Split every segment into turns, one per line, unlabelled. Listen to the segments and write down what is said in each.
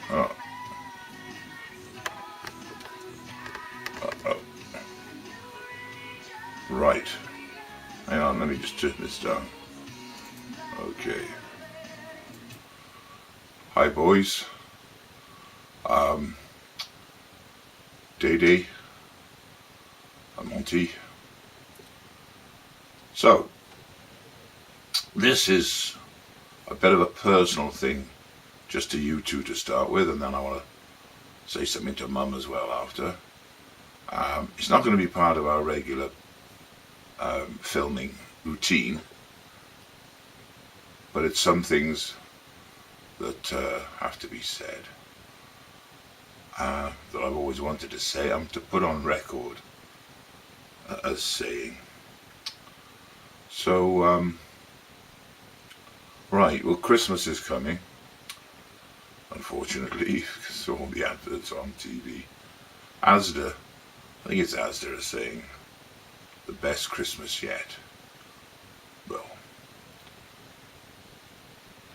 Oh. Uh-oh. Right. Hang on, let me just turn this down. Okay. Hi boys. Day, I'm Monty. So, this is a bit of a personal thing just to you two to start with, and then I want to say something to Mum as well after. It's not going to be part of our regular filming routine, but it's some things that have to be said, that I've always wanted to say. I'm to put on record as saying. So, right, well, Christmas is coming, unfortunately, because all the adverts on TV. Asda, I think it's Asda, is saying the best Christmas yet. Well,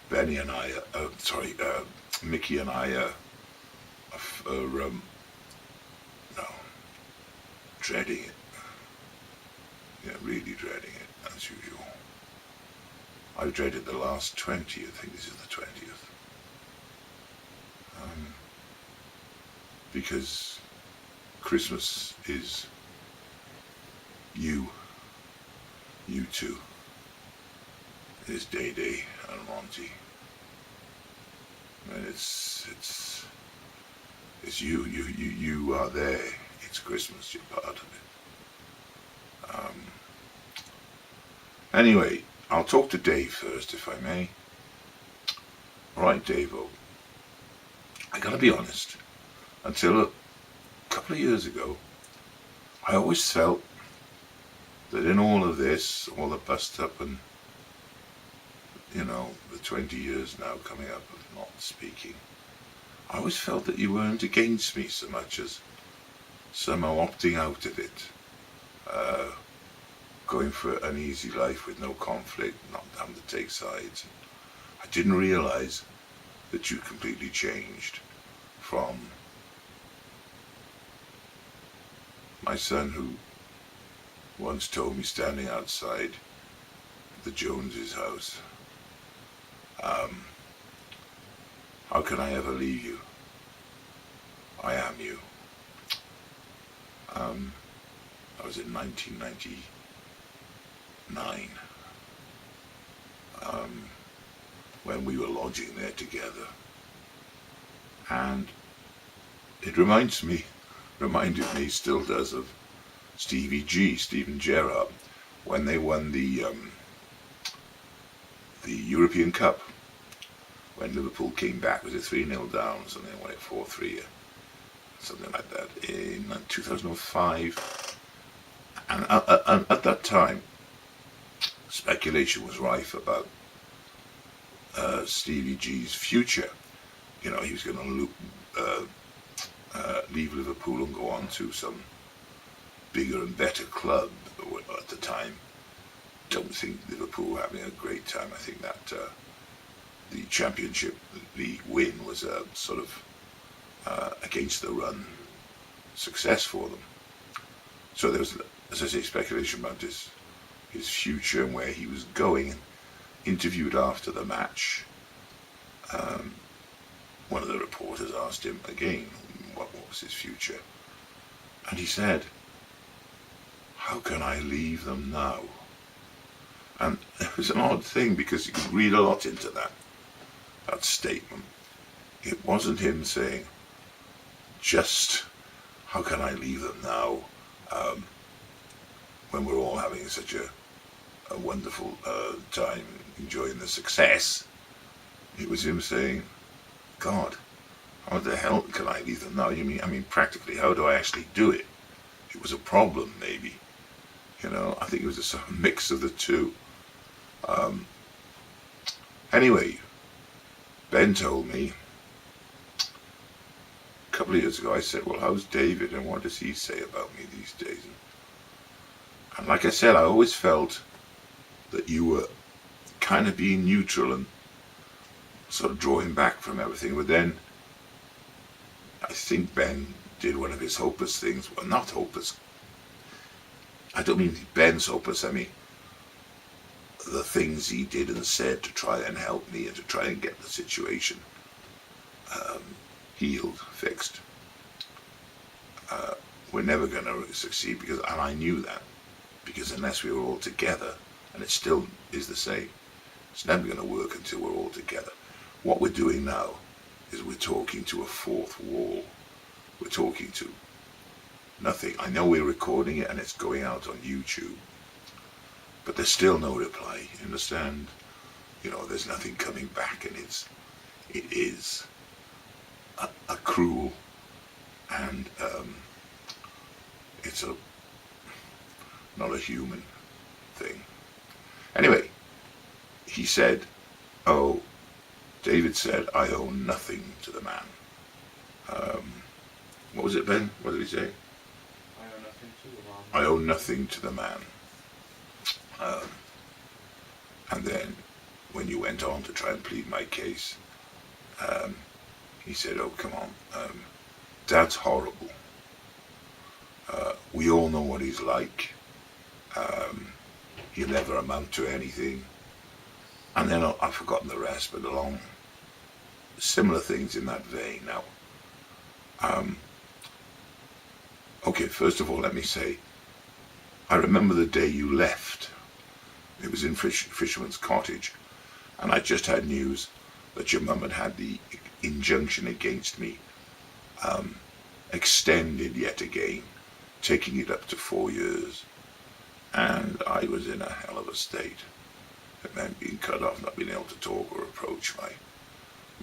Benny and I, Mickey and I are dreading it. Yeah, really dreading it, as usual. I've dreaded the last 20th, I think this is the 20th. Because Christmas is you two. It is Day and Monty. And it's you are there. It's Christmas, you're part of it. Anyway, I'll talk to Dave first, if I may. Alright, Dave-o. I gotta be honest, until a couple of years ago, I always felt that in all of this, all the bust up and, you know, the 20 years now coming up of not speaking, I always felt that you weren't against me so much as somehow opting out of it, going for an easy life with no conflict, not having to take sides. I didn't realise that you completely changed from my son, who once told me standing outside the Joneses' house, how can I ever leave you? I am you. I was in 1999, when we were lodging there together, and it reminded me, still does, of Steven Gerrard, when they won the European Cup, when Liverpool came back. Was it 3-0 down, something, won it 4-3, something like that, in 2005. And at that time, speculation was rife about Stevie G's future. You know, he was going to leave Liverpool and go on to some bigger and better club. At the time, don't think Liverpool were having a great time. I think that the Championship League win was a sort of against the run success for them. So there was, as I say, speculation about his future and where he was going. Interviewed after the match, one of the reporters asked him again what was his future, and he said, "How can I leave them now?" And it was an odd thing, because you could read a lot into that statement. It wasn't him saying, just, how can I leave them now, when we're all having such a wonderful time enjoying the success. It was him saying, God, how the hell can I leave them now? I mean practically, how do I actually do it? It was a problem, maybe. You know, I think it was a sort of mix of the two. Anyway, Ben told me a couple of years ago, I said, well, how's David and what does he say about me these days? And like I said, I always felt that you were kind of being neutral and sort of drawing back from everything. But then think Ben did one of his hopeless things. Well, not hopeless. I don't mean Ben's hopeless. I mean the things he did and said to try and help me and to try and get the situation healed, fixed. We're never going to succeed because, and I knew that, because unless we were all together, and it still is the same, it's never going to work until we're all together. What we're doing now is we're talking to a fourth wall. We're talking to nothing. I know we're recording it and it's going out on YouTube, but there's still no reply, you understand? You know, there's nothing coming back, and it is a cruel and it's not a human thing. Anyway, he said, oh, David said, I owe nothing to the man. What was it, Ben? What did he say?
I owe nothing to the man.
I owe nothing to the man. And then, when you went on to try and plead my case, he said, oh, come on, Dad's horrible. We all know what he's like. He'll never amount to anything. And then I've forgotten the rest, but along similar things in that vein. Now, okay, first of all, let me say, I remember the day you left. It was in Fisherman's Cottage, and I just had news that your mum had the injunction against me extended yet again, taking it up to 4 years, and I was in a hell of a state. It meant being cut off, not being able to talk or approach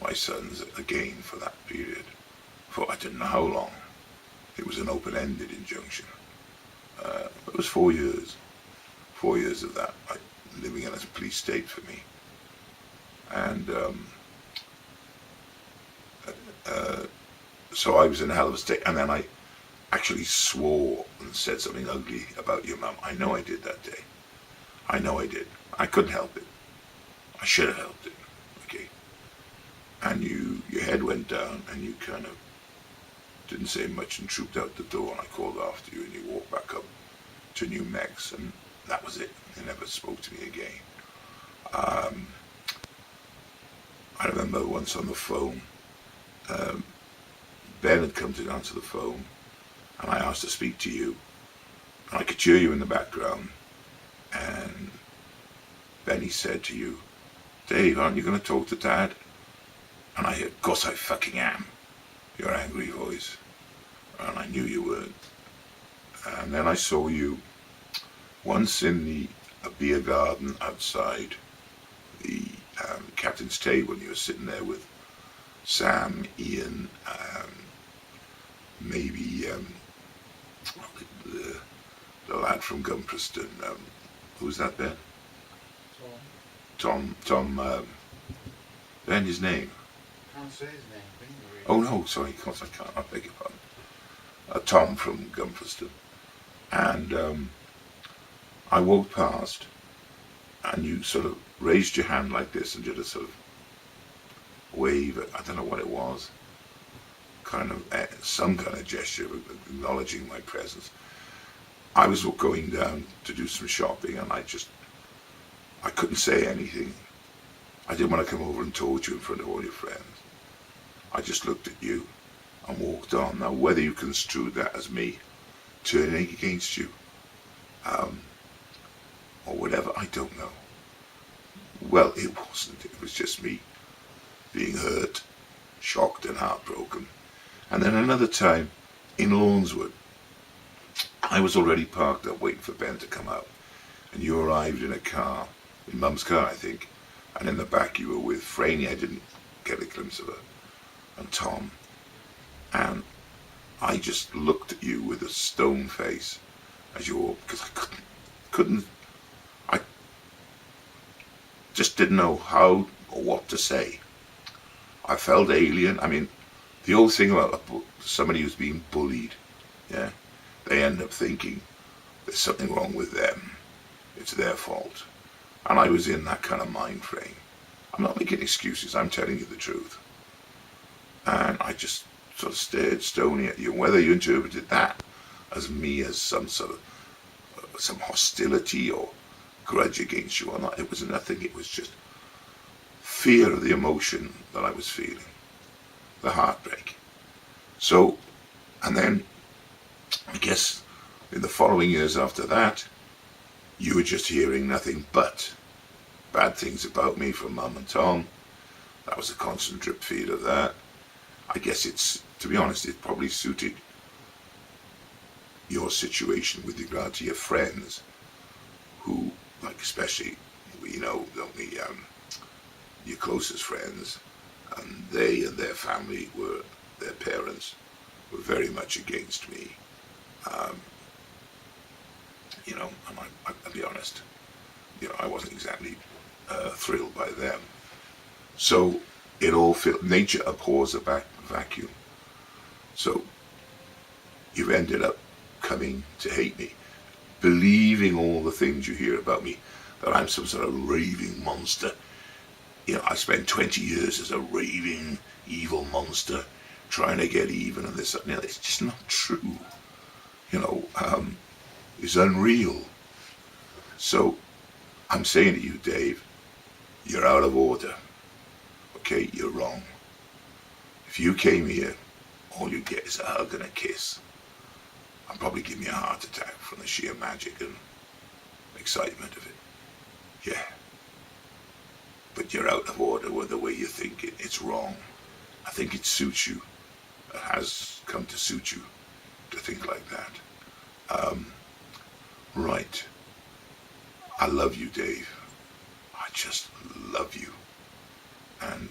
my sons again for that period, for I didn't know how long. It was an open-ended injunction. It was 4 years. 4 years of that, living in a police state for me. And so I was in a hell of a state, and then I actually swore and said something ugly about your mum. I know I did that day. I know I did. I couldn't help it. I should have helped it. Okay. And your head went down, and you kind of didn't say much and trooped out the door, and I called after you, and you walked back up to New Mex, and that was it. You never spoke to me again. I remember once on the phone, Ben had come to answer the phone, and I asked to speak to you, and I could hear you in the background, and Benny said to you, Dave, aren't you going to talk to Dad? And I heard, of course I fucking am, your angry voice, and I knew you weren't. And then I saw you once in a beer garden outside the captain's table, and you were sitting there with Sam, Ian, maybe the lad from Gumpreston. Who's that, Ben? Tom, Ben, his name?
Can't say his name, can you really?
Oh no, sorry, of course I can't, I beg your pardon. Tom from Gumpreston. And I walked past, and you sort of raised your hand like this and did a sort of wave, I don't know what it was, kind of some kind of gesture acknowledging my presence. I was going down to do some shopping, and I couldn't say anything. I didn't want to come over and talk to you in front of all your friends. I just looked at you and walked on. Now, whether you construed that as me turning against you, or whatever, I don't know. Well, it wasn't. It was just me being hurt, shocked and heartbroken. And then another time in Lawnswood, I was already parked up waiting for Ben to come out, and you arrived in a car, in Mum's car I think, and in the back you were with Franny. I didn't get a glimpse of her, and Tom, and I just looked at you with a stone face as you walked, because I just didn't know how or what to say. I felt alien. I mean, the old thing about somebody who's being bullied, yeah, they end up thinking there's something wrong with them. It's their fault. And I was in that kind of mind frame. I'm not making excuses, I'm telling you the truth. And I just sort of stared stony at you. Whether you interpreted that as me as some sort of some hostility or grudge against you or not, it was nothing. It was just fear of the emotion that I was feeling, the heartbreak. So, and then I guess in the following years after that, you were just hearing nothing but bad things about me from Mum and Tom. That was a constant drip feed of that. I guess it's, to be honest, it probably suited your situation with regard to your friends who, like especially, you know, only your closest friends, and they and their family were, their parents were very much against me. You know, and I'll be honest, you know, I wasn't exactly thrilled by them. So it all felt, nature abhors a vacuum. So you've ended up coming to hate me, believing all the things you hear about me, that I'm some sort of raving monster. You know, I spent 20 years as a raving evil monster trying to get even and this, you know, it's just not true. You know, it's unreal. So I'm saying to you, Dave, you're out of order. Okay, you're wrong. If you came here, all you get is a hug and a kiss. I'll probably give me a heart attack from the sheer magic and excitement of it. Yeah. But you're out of order with the way you think it. It's wrong. I think it suits you. It has come to suit you to think like that. Right. I love you, Dave. I just love you. And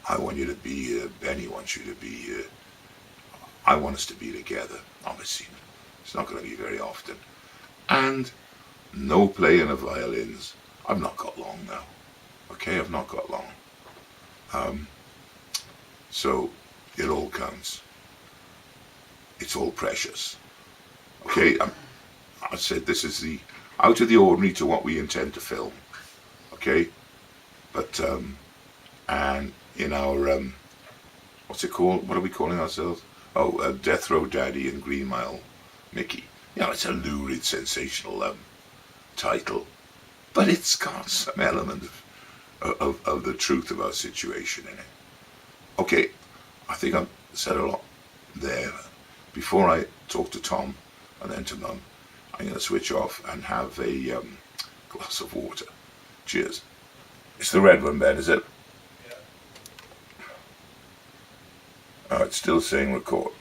I want you to be here. Benny wants you to be here. I want us to be together. Obviously, it's not going to be very often. And no playing of violins. I've not got long now. Okay, I've not got long. So it all counts. It's all precious. Okay, I said this is the out of the ordinary to what we intend to film. Okay, but and in our what's it called? What are we calling ourselves? Oh, Death Row Daddy and Green Mile Mickey. You know, it's a lurid, sensational title, but it's got some element of the truth of our situation in it. Okay, I think I've said a lot there. Before I talk to Tom and then to Mum, I'm going to switch off and have a glass of water. Cheers. It's the red one, Ben, is it?
Yeah.
Oh, it's still saying record.